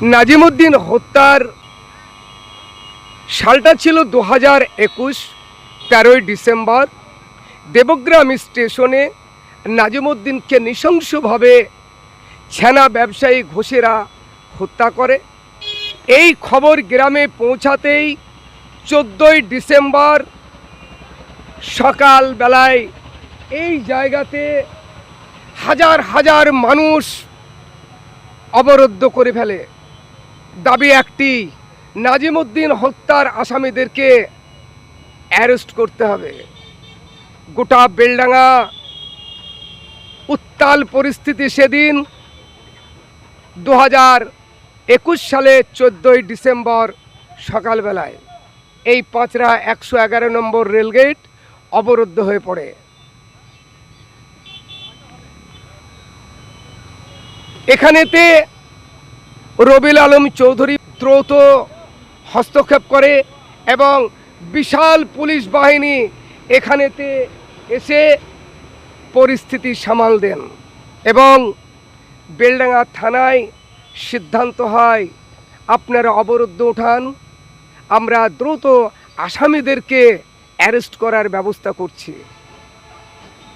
নাজিমউদ্দিন হত্যার সালটা ছিল 2021, 13ই ডিসেম্বর। দেবগ্রাম স্টেশনে নাজিমউদ্দিনকে নৃশংসভাবে ছানা ব্যবসায়ী ঘোষেরা হত্যা করে। এই খবর গ্রামে পৌঁছাতেই 14ই ডিসেম্বর সকালবেলায় এই জায়গাতে হাজার হাজার মানুষ অবরুদ্ধ করে ফেলে। দাবি একটি, নাজিমউদ্দিন হত্যার আসামিদেরকে অ্যারেস্ট করতে হবে। গোটা বেলডাঙ্গা উত্তাল পরিস্থিতি সেদিন 2021 সালে 14ই ডিসেম্বর সকালবেলায় এই পাঁচরা 111 নম্বর রেলগেট অবরুদ্ধ হয়ে পড়ে। এখানেতে রবিল আলম চৌধুরী দ্রুত হস্তক্ষেপ করে এবং বিশাল পুলিশ বাহিনী এখানেতে এসে পরিস্থিতি সামাল দেন এবং বেলডাঙ্গা থানায় সিদ্ধান্ত হয় আপনারা অবরুদ্ধ উঠান, আমরা দ্রুত আসামিদেরকে অ্যারেস্ট করার ব্যবস্থা করছি।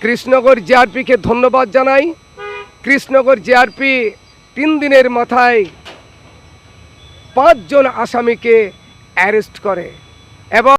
কৃষ্ণনগর জিআরপিকে ধন্যবাদ জানাই। কৃষ্ণনগর জিআরপি 3 দিনের মাথায় 5 জন আসামিকে অ্যারেস্ট করে এবং